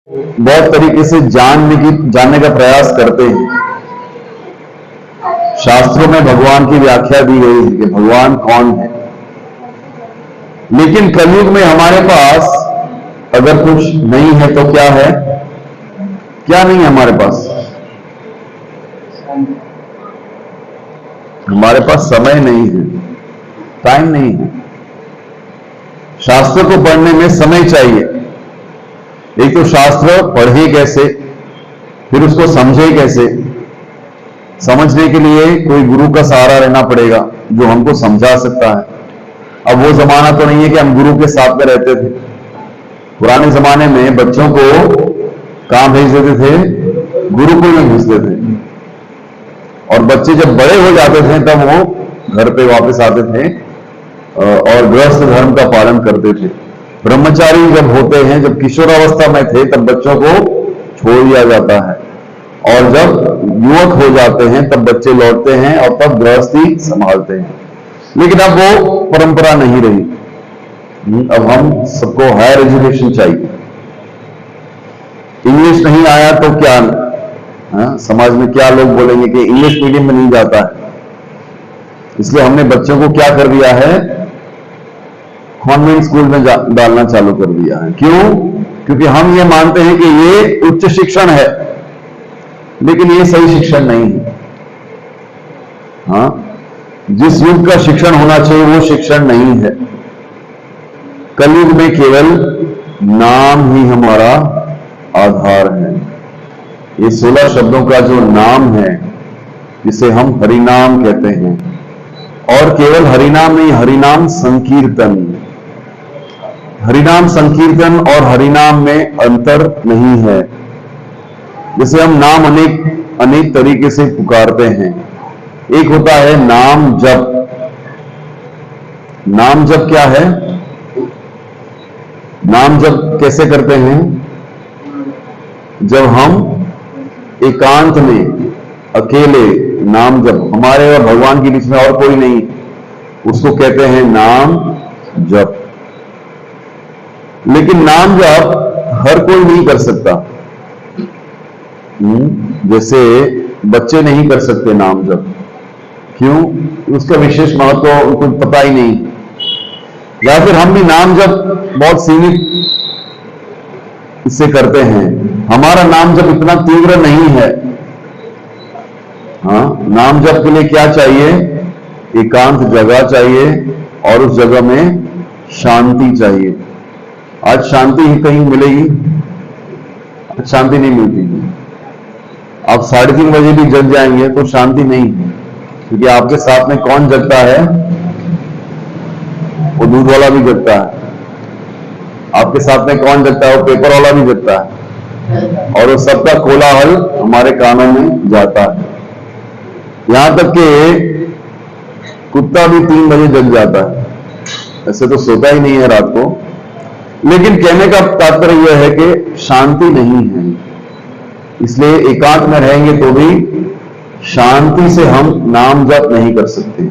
बहुत तरीके से जानने का प्रयास करते हैं। शास्त्रों में भगवान की व्याख्या दी गई है कि भगवान कौन है, लेकिन कलयुग में हमारे पास अगर कुछ नहीं है तो क्या है? क्या नहीं है हमारे पास? हमारे पास समय नहीं है, टाइम नहीं है। शास्त्र को पढ़ने में समय चाहिए। एक तो शास्त्र पढ़े कैसे, फिर उसको समझे कैसे। समझने के लिए कोई गुरु का सहारा लेना पड़ेगा जो हमको समझा सकता है। अब वो जमाना तो नहीं है कि हम गुरु के साथ में रहते थे। पुराने जमाने में बच्चों को कहां भेज देते थे? गुरुकुल में भेजते थे, और बच्चे जब बड़े हो जाते थे तब वो घर पे वापस आते थे और गृहस्थ धर्म का पालन करते थे। ब्रह्मचारी जब होते हैं, जब किशोरावस्था में थे, तब बच्चों को छोड़ दिया जाता है, और जब युवक हो जाते हैं तब बच्चे लौटते हैं और तब गृहस्थी संभालते हैं। लेकिन अब वो परंपरा नहीं रही। अब हम सबको हायर एजुकेशन चाहिए। इंग्लिश नहीं आया तो क्या? समाज में क्या लोग बोलेंगे कि इंग्लिश मीडियम में नहीं जाता है। इसलिए हमने बच्चों को क्या कर दिया है? कॉन्वेंट स्कूल में डालना चालू कर दिया है। क्यों? क्योंकि हम ये मानते हैं कि ये उच्च शिक्षण है, लेकिन ये सही शिक्षण नहीं है। जिस युग का शिक्षण होना चाहिए वो शिक्षण नहीं है। कलयुग में केवल नाम ही हमारा आधार है। ये 16 शब्दों का जो नाम है, जिसे हम हरिनाम कहते हैं, और केवल हरिनाम नहीं, हरिनाम संकीर्तन। हरिनाम संकीर्तन और हरिनाम में अंतर नहीं है। जैसे हम नाम अनेक तरीके से पुकारते हैं। एक होता है नाम जप। नाम जप क्या है? नाम जप कैसे करते हैं? जब हम एकांत में अकेले नाम जप, हमारे और भगवान के बीच में और कोई नहीं, उसको कहते हैं नाम जप। लेकिन नाम जप हर कोई नहीं कर सकता। जैसे बच्चे नहीं कर सकते नाम जप। क्यों? उसका विशेष महत्व उनको पता ही नहीं। या फिर हम भी नाम जप बहुत सीमित इससे करते हैं। हमारा नाम जप इतना तीव्र नहीं है। नाम जप के लिए क्या चाहिए? एकांत जगह चाहिए, और उस जगह में शांति चाहिए। आज शांति ही कहीं मिलेगी? आज शांति नहीं मिलती। आप 3:30 बजे भी जग जाएंगे तो शांति नहीं है, क्योंकि आपके साथ में कौन जगता है? वो दूध वाला भी जगता है। आपके साथ में कौन जगता है? वो पेपर वाला भी जगता है, और वो सबका कोलाहल हमारे कानों में जाता है। यहां तक कि कुत्ता भी 3 बजे जग जाता है। ऐसे तो सोता ही नहीं है रात को। लेकिन कहने का तात्पर्य यह है कि शांति नहीं है। इसलिए एकांत में रहेंगे तो भी शांति से हम नाम जप नहीं कर सकते।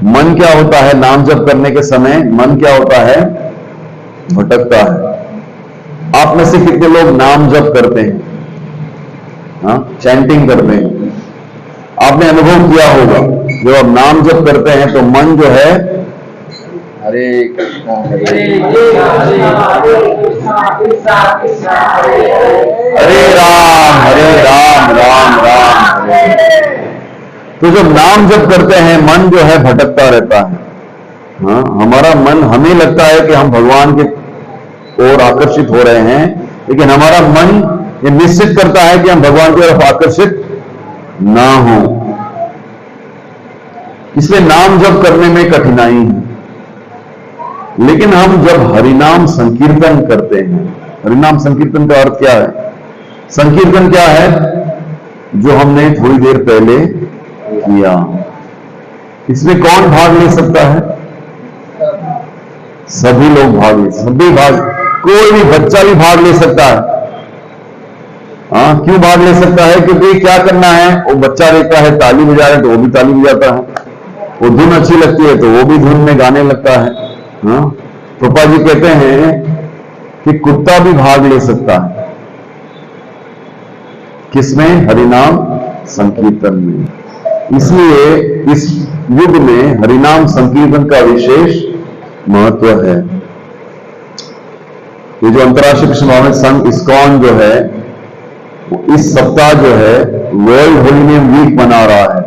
मन क्या होता है नाम जप करने के समय? मन क्या होता है? भटकता है। आप में से कितने लोग नाम जप करते हैं? चैंटिंग करते हैं। आपने अनुभव किया होगा, जब आप नाम जप करते हैं तो मन जो है हरे कृष्णा हरे राम राम राम हरे। तो जब नाम जप करते हैं मन जो है भटकता रहता है। हमारा मन, हमें लगता है कि हम भगवान के ओर आकर्षित हो रहे हैं, लेकिन हमारा मन ये निश्चित करता है कि हम भगवान की तरफ आकर्षित ना हो। इसलिए नाम जप करने में कठिनाई है। लेकिन हम जब हरिनाम संकीर्तन करते हैं, हरिनाम संकीर्तन का अर्थ क्या है? संकीर्तन क्या है? जो हमने थोड़ी देर पहले किया। इसमें कौन भाग ले सकता है? सभी लोग भाग ले, सभी भाग, कोई भी बच्चा भी भाग ले सकता है। क्यों भाग ले सकता है? क्योंकि क्या करना है, वो बच्चा देखता है ताली बजा रहे तो वो भी ताली बजाता है, वो धुन अच्छी लगती है तो वो भी धुन में गाने लगता है। प्रभुपाद जी कहते हैं कि कुत्ता भी भाग ले सकता है। किसमें? हरिनाम संकीर्तन में। इसलिए इस युग में हरिनाम संकीर्तन का विशेष महत्व है। ये जो अंतर्राष्ट्रीय कृष्ण भावना संघ इस्कॉन जो है, वो इस सप्ताह जो है वर्ल्ड होली नेम वीक मना रहा है,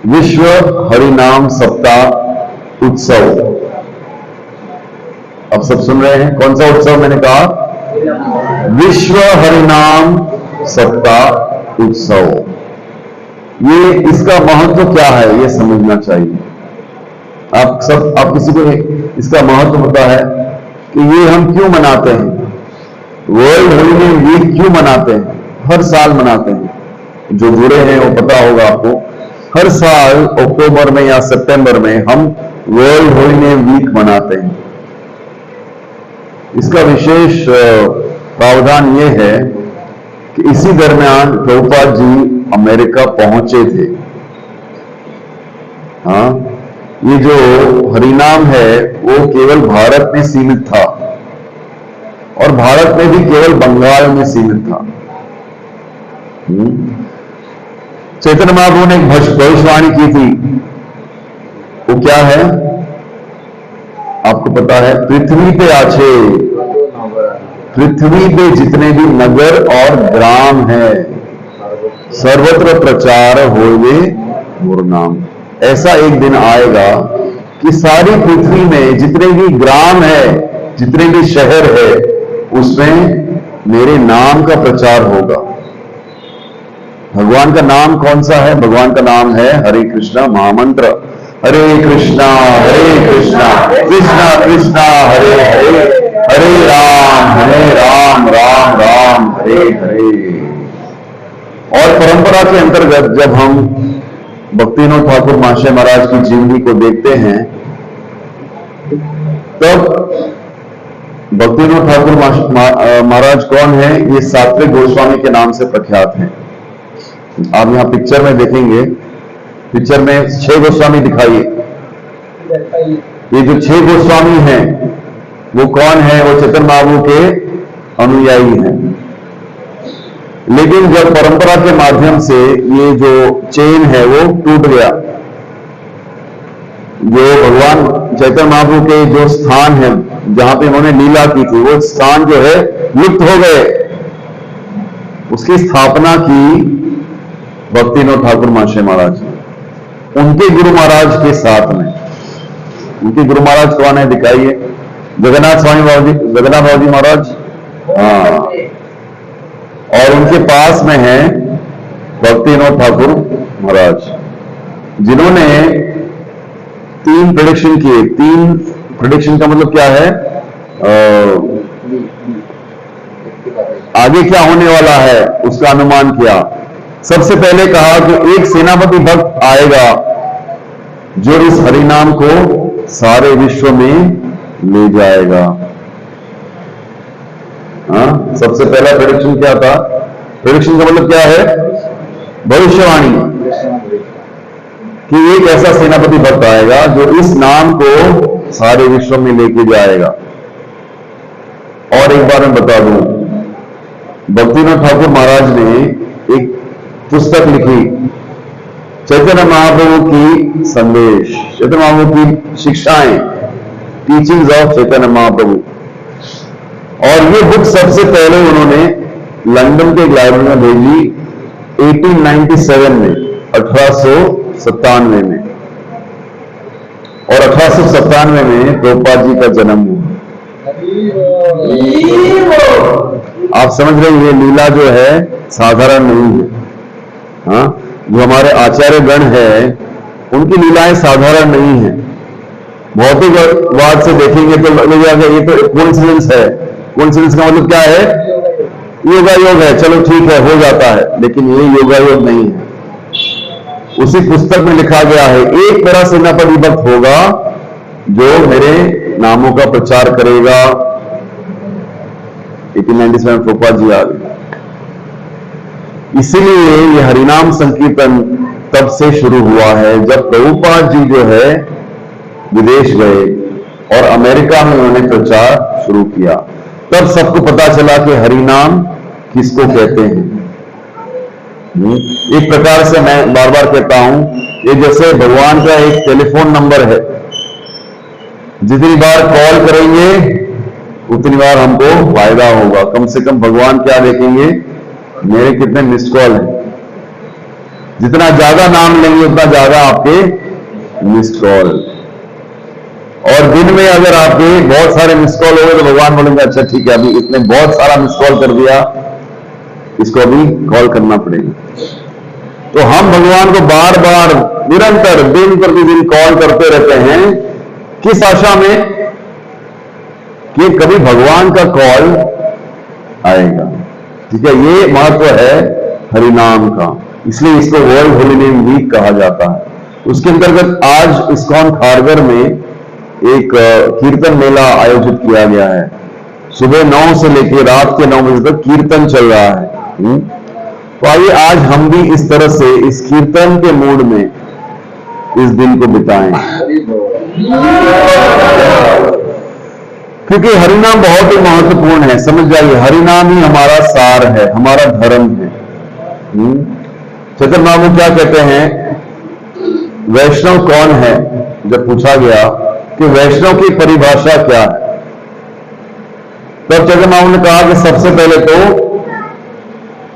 विश्व हरिनाम सप्ताह उत्सव। अब सब सुन रहे हैं कौन सा उत्सव मैंने कहा? विश्व हरिनाम सप्ताह उत्सव। ये इसका महत्व क्या है ये समझना चाहिए। आप किसी को इसका महत्व पता है कि ये हम क्यों मनाते हैं? वर्ल्ड होली नेम वीक क्यों मनाते हैं? हर साल मनाते हैं। जो जुड़े हैं वो पता होगा आपको, हर साल अक्टूबर में या सितंबर में हम वर्ल्ड होली नेम वीक मनाते हैं। इसका विशेष प्रावधान ये है कि इसी दरमियान प्रभुपाद जी अमेरिका पहुंचे थे। हाँ, ये जो हरिनाम है वो केवल भारत में सीमित था, और भारत में भी केवल बंगाल में सीमित था। चैतन्य महाप्रभु ने एक भविष्यवाणी की थी, वो क्या है आपको पता है? पृथ्वी पे आछे, पृथ्वी पे जितने भी नगर और ग्राम है सर्वत्र प्रचार होवे मोर नाम। ऐसा एक दिन आएगा कि सारी पृथ्वी में जितने भी ग्राम है, जितने भी शहर है, उसमें मेरे नाम का प्रचार होगा। भगवान का नाम कौन सा है? भगवान का नाम है हरे कृष्णा महामंत्र। हरे कृष्णा कृष्णा कृष्णा हरे हरे, हरे राम राम राम हरे हरे। और परंपरा के अंतर्गत जब हम भक्तिविनोद ठाकुर महाशय महाराज की जीवनी को देखते हैं, तब भक्तिविनोद ठाकुर महाराज कौन है? ये सात्विक गोस्वामी के नाम से प्रख्यात हैं। आप यहां पिक्चर में देखेंगे, पिक्चर में 6 गोस्वामी दिखाइए। ये जो 6 गोस्वामी हैं वो कौन है? वो चैतन्य महाप्रभु के अनुयायी हैं। लेकिन जब परंपरा के माध्यम से ये जो चेन है वो टूट गया, जो भगवान चैतन्य महाप्रभु के जो स्थान है जहां पे उन्होंने लीला की थी, वो स्थान जो है लुप्त हो गए। उसकी स्थापना की भक्तिविनोद ठाकुर महाशय महाराज, उनके गुरु महाराज के साथ में। उनके गुरु महाराज कौन है? दिखाइए। जगन्नाथ स्वामी बाबू जी, जगन्नाथ बाबू जी महाराज। हाँ, और उनके पास में है भक्तिविनोद ठाकुर महाराज, जिन्होंने 3 प्रेडिक्शन किए। 3 प्रेडिक्शन का मतलब क्या है? आगे क्या होने वाला है उसका अनुमान किया। सबसे पहले कहा कि एक सेनापति भक्त आएगा जो इस हरिनाम को सारे विश्व में ले जाएगा। हाँ, सबसे पहला प्रेडिक्शन क्या था? प्रेडिक्शन का मतलब क्या है? भविष्यवाणी कि एक ऐसा सेनापति भक्त आएगा जो इस नाम को सारे विश्व में लेके जाएगा। और एक बार मैं बता दूं, भक्तिविनोद ठाकुर महाराज ने एक पुस्तक लिखी, चैतन्य महाप्रभु की संदेश, चैतन्य महाप्रभु की शिक्षाएं, टीचिंग्स ऑफ चैतन्य महाप्रभु। और ये बुक सबसे पहले उन्होंने लंदन के एक लाइब्रेरी में भेजी 1897 में, 1897 में। और 1897 में प्रभुपाद जी का जन्म हुआ। आप समझ रहे हैं, ये लीला जो है साधारण नहीं है। हाँ, जो हमारे आचार्य गण है उनकी लीलाएं साधारण नहीं है। भौतिकवाद से देखेंगे तो लगेगा ये तो कोइंसिडेंस है। कोइंसिडेंस का मतलब क्या है? योगा योग है, चलो ठीक है, हो जाता है। लेकिन ये योगा योग नहीं है। उसी पुस्तक में लिखा गया है एक तरह सेनापति भक्त होगा जो मेरे नामों का प्रचार करेगा। 1897 प्रभुपाद जी आ गए। इसीलिए ये हरिनाम संकीर्तन तब से शुरू हुआ है जब प्रभुपाद जी जो है विदेश गए। और अमेरिका में उन्होंने प्रचार शुरू किया। तब सबको पता चला कि हरि नाम किसको कहते हैं। एक प्रकार से मैं बार बार कहता हूं, ये जैसे भगवान का एक टेलीफोन नंबर है, जितनी बार कॉल करेंगे उतनी बार हमको फायदा होगा। कम से कम भगवान क्या देखेंगे, मेरे कितने मिस्ड कॉल हैं। जितना ज्यादा नाम लेंगे उतना ज्यादा आपके मिस्ड कॉल। और दिन में अगर आपके बहुत सारे मिस्ड कॉल हो गए तो भगवान बोलेंगे अच्छा ठीक है, अभी इसने बहुत सारा मिस्ड कॉल कर दिया, इसको अभी कॉल करना पड़ेगा। तो हम भगवान को बार बार निरंतर दिन प्रतिदिन कॉल करते रहते हैं, किस आशा में कि कभी भगवान का कॉल आएगा। ठीक है, ये महत्व है हरिनाम का, इसलिए इसको वर्ल्ड होली नेम वीक कहा जाता है। उसके अंतर्गत आज इस्कॉन खारगर में एक कीर्तन मेला आयोजित किया गया है। सुबह 9 से लेकर रात के 9 बजे तक कीर्तन चल रहा है। तो आइए आज हम भी इस तरह से इस कीर्तन के मूड में इस दिन को बिताएं, क्योंकि हरिनाम बहुत ही महत्वपूर्ण है। समझ जाइए, हरिनाम ही हमारा सार है, हमारा धर्म है। चैतन्य महाप्रभु क्या कहते हैं, वैष्णव कौन है? जब पूछा गया कि वैष्णव की परिभाषा क्या है, तब चैतन्य महाप्रभु ने कहा कि सबसे पहले तो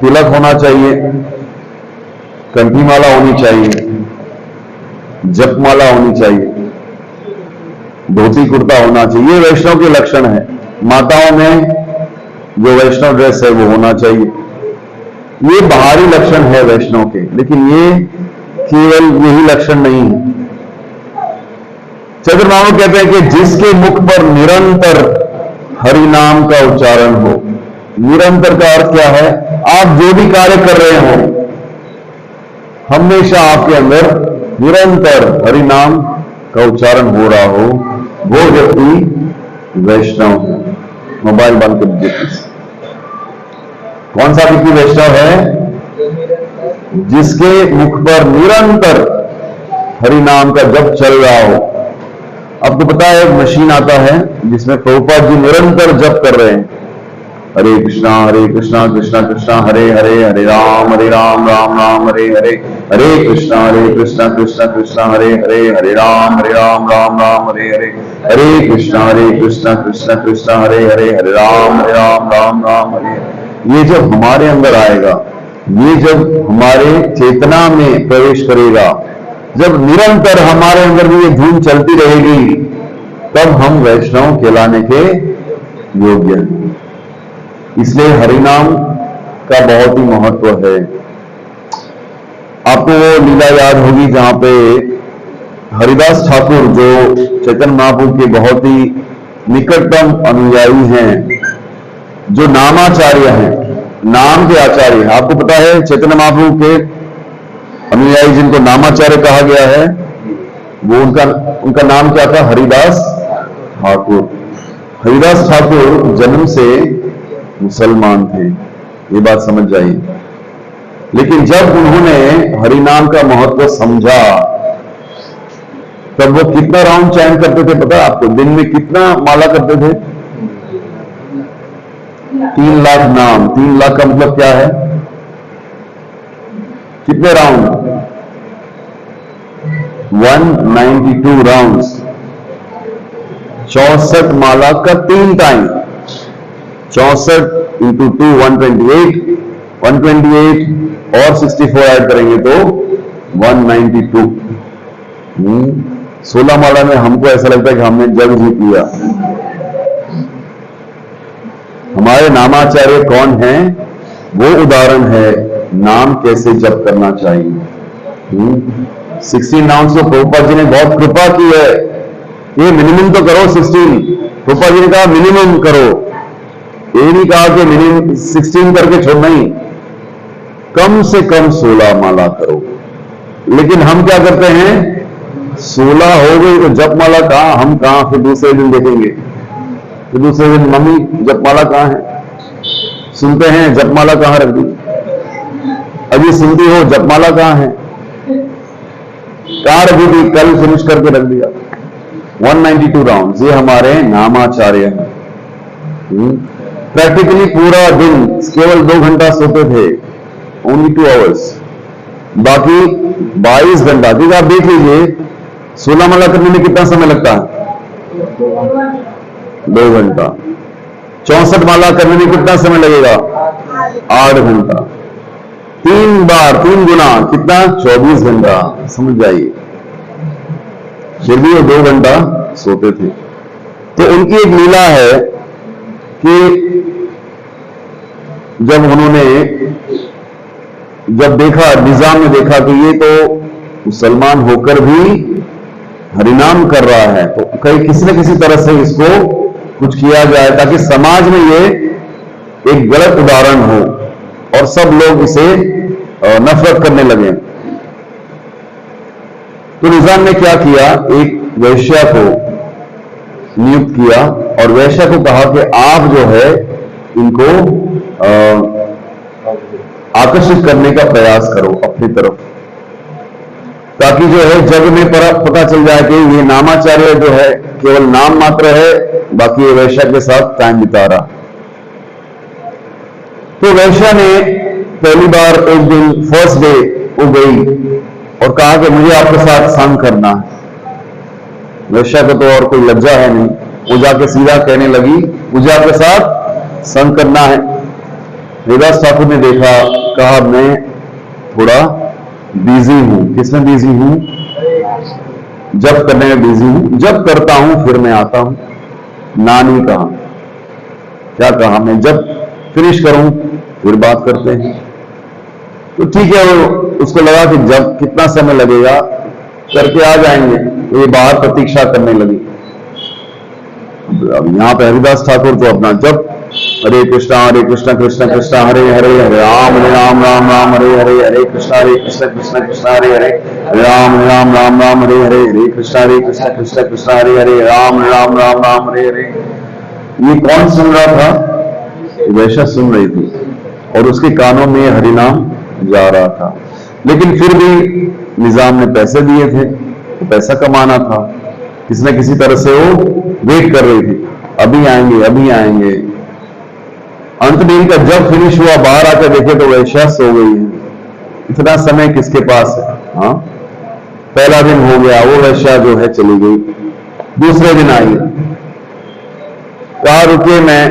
तिलक होना चाहिए, कंठी माला होनी चाहिए, जपमाला होनी चाहिए, धोती कुर्ता होना चाहिए। ये वैष्णव के लक्षण है। माताओं में जो वैष्णव ड्रेस है वो होना चाहिए। ये बाहरी लक्षण है वैष्णव के, लेकिन ये केवल यही लक्षण नहीं है। चैतन्य महाप्रभु कहते हैं कि जिसके मुख पर निरंतर हरि नाम का उच्चारण हो। निरंतर का अर्थ क्या है? आप जो भी कार्य कर रहे हो, हमेशा आपके अंदर निरंतर हरि नाम का उच्चारण हो रहा हो, वो व्यक्ति वैष्णव है। मोबाइल बंद कर दीजिए। कौन सा व्यक्ति वैष्णव है? जिसके मुख पर निरंतर हरि नाम का जप चल रहा हो। आपको पता है एक मशीन आता है जिसमें प्रभुपाद जी निरंतर जप कर रहे हैं, हरे कृष्णा कृष्णा कृष्णा हरे हरे, हरे राम राम राम हरे हरे, हरे कृष्णा कृष्णा कृष्णा हरे हरे, हरे राम राम राम हरे हरे, हरे कृष्णा कृष्णा कृष्णा हरे हरे, हरे राम राम राम हरे हरे। ये जब हमारे अंदर आएगा, ये जब हमारे चेतना में प्रवेश करेगा, जब निरंतर हमारे अंदर भी ये धूम चलती रहेगी, तब हम वैष्णव कहलाने के योग्य हैं। इसलिए हरिनाम का बहुत ही महत्व है। आपको वो लीला याद होगी जहां पे हरिदास ठाकुर, जो चैतन्य महाप्रभु के बहुत ही निकटतम अनुयायी हैं, जो नामाचार्य हैं, नाम के आचार्य। आपको पता है चैतन्य महाप्रभु के अनुयायी जिनको नामाचार्य कहा गया है, वो उनका नाम क्या था? हरिदास ठाकुर। हरिदास ठाकुर जन्म से मुसलमान थे, ये बात समझ जाइए। लेकिन जब उन्होंने हरिनाम का महत्व समझा, तब वो कितना राउंड चैन करते थे पता है आपको? दिन में कितना माला करते थे? 3 लाख नाम। 3 लाख का मतलब क्या है? कितने राउंड? 192 राउंड्स। 64 माला का 3 टाइम। 64 इंटू 2 128, 128 और 64 ऐड करेंगे तो 192। 16 माला में हमको ऐसा लगता है कि हमने जग जीत लिया। हमारे नामाचार्य कौन है? वो उदाहरण है नाम कैसे जप करना चाहिए। 16 नाउंस तो प्रभुपाद जी ने बहुत कृपा की है। ये मिनिमम तो करो 16। प्रभुपाद जी ने कहा मिनिमम करो, ये नहीं कहा कि मिनिमम 16 करके छोड़, नहीं, कम से कम 16 माला करो। लेकिन हम क्या करते हैं? 16 हो गई तो जप माला कहां? हम कहां? फिर दूसरे दिन देखेंगे, फिर दूसरे दिन मम्मी जपमाला कहां है? सुनते हैं जपमाला कहां रख दी? अभी सुनती हो जपमाला कहां है? कहां रखी थी? कल फिनिश करके रख दिया। 192 राउंड, ये हमारे नामाचार्य हैं। प्रैक्टिकली पूरा दिन केवल 2 घंटा सोते थे, ओनली 2 आवर्स, बाकी 22 घंटा। ठीक है, आप देख लीजिए 16 माला करने में कितना समय लगता है? 2 घंटा। 64 माला करने में कितना समय लगेगा? 8 घंटा। 3 बार 3 गुना कितना? 24 घंटा। समझ जाइए, फिर भी वो 2 घंटा सोते थे। तो उनकी एक लीला है कि जब देखा, निजाम ने देखा कि ये तो मुसलमान होकर भी हरिनाम कर रहा है, तो कहीं किसी न किसी तरह से इसको कुछ किया जाए ताकि समाज में ये एक गलत उदाहरण हो और सब लोग इसे नफरत करने लगे। तो निजाम ने क्या किया, एक वैश्या को नियुक्त किया और वैश्या को कहा कि आप जो है इनको आकर्षित करने का प्रयास करो अपनी तरफ, ताकि जो है जग में पता चल जाए कि ये नामाचार्य जो है केवल नाम मात्र है, बाकी ये वैश्या के साथ टाइम बिता रहा। तो वैश्या ने पहली बार एक दिन फर्स्ट डे वो गई और कहा कि मुझे आपके साथ संग करना है। वैश्या को तो और कोई लज्जा है नहीं, वो जाके सीधा कहने लगी मुझे आपके साथ संग करना है। हरिदास ठाकुर ने देखा, कहा मैं थोड़ा बिजी हूं। किसमें बिजी हूं? जब करने में बिजी हूं, जब करता हूं फिर मैं आता हूं। नानी कहा, क्या कहा, मैं जब फिनिश करूं फिर बात करते हैं। तो ठीक है, उसको लगा कि जब कितना समय लगेगा करके आ जाएंगे, तो ये बाहर प्रतीक्षा करने लगी। अब यहां पे हरिदास ठाकुर तो अपना जब हरे कृष्णा कृष्ण कृष्ण हरे हरे, हरे राम राम राम हरे हरे, हरे कृष्ण कृष्ण कृष्ण हरे हरे, हरे राम राम हरे हरे, हरे कृष्ण कृष्ण हरे हरे, राम राम हरे हरे। ये कौन सुन रहा था? वैश्या सुन रही थी और उसके कानों में हरिनाम जा रहा था। लेकिन फिर भी निजाम ने पैसे दिए थे, तो पैसा कमाना था, किसी न किसी तरह से वो वेट कर रही थी, अभी आएंगे अभी आएंगे। अंत दिन का जब फिनिश हुआ, बाहर आकर देखे तो वैश्या सो गई है। इतना समय किसके पास है? हाँ, पहला दिन हो गया, वो वैश्या जो है चली गई। दूसरे दिन आई, कहा रुकिए मैं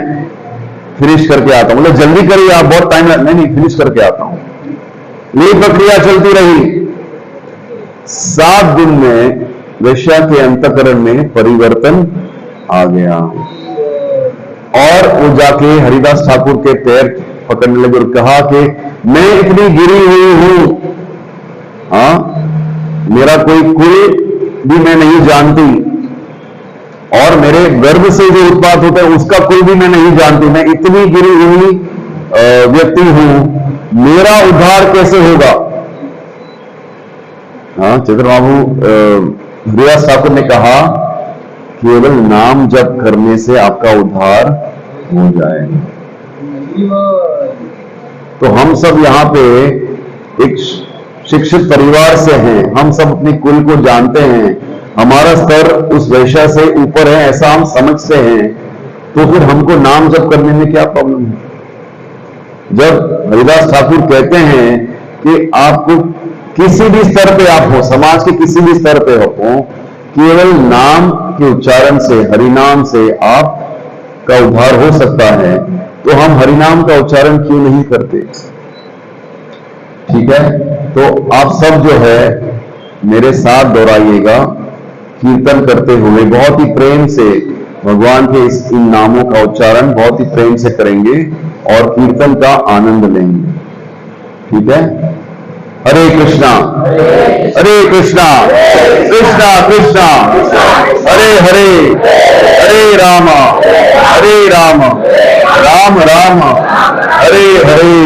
फिनिश करके आता हूं। बोले जल्दी करिए आप, बहुत टाइम नहीं फिनिश करके आता हूं। ये प्रक्रिया चलती रही। 7 दिन में वैश्या के अंतःकरण में परिवर्तन आ गया और वो जाके हरिदास ठाकुर के पैर पकड़ने लगे और कहा कि मैं इतनी गिरी हुई हूं, हाँ, मेरा कोई कुल भी मैं नहीं जानती और मेरे गर्भ से जो उत्पाद होता है उसका कुल भी मैं नहीं जानती, मैं इतनी गिरी हुई व्यक्ति हूं, मेरा उद्धार कैसे होगा? हाँ, चंद्रबाबू हरिदास ठाकुर ने कहा केवल नाम जप करने से आपका उद्धार हो जाएगा। तो हम सब यहाँ पे एक शिक्षित परिवार से हैं, हम सब अपने कुल को जानते हैं, हमारा स्तर उस वैश्या से ऊपर है ऐसा हम समझते हैं, तो फिर हमको नाम जप करने में क्या प्रॉब्लम है? जब हरिदास ठाकुर कहते हैं कि आपको किसी भी स्तर पे आप हो, समाज के किसी भी स्तर पे हो, केवल नाम के उच्चारण से, हरिनाम से आप का उद्धार हो सकता है, तो हम हरिनाम का उच्चारण क्यों नहीं करते? ठीक है, तो आप सब जो है मेरे साथ दोहराइएगा, कीर्तन करते हुए बहुत ही प्रेम से भगवान के इन नामों का उच्चारण बहुत ही प्रेम से करेंगे और कीर्तन का आनंद लेंगे। ठीक है, हरे कृष्णा कृष्णा कृष्णा हरे हरे, हरे राम राम राम हरे हरे,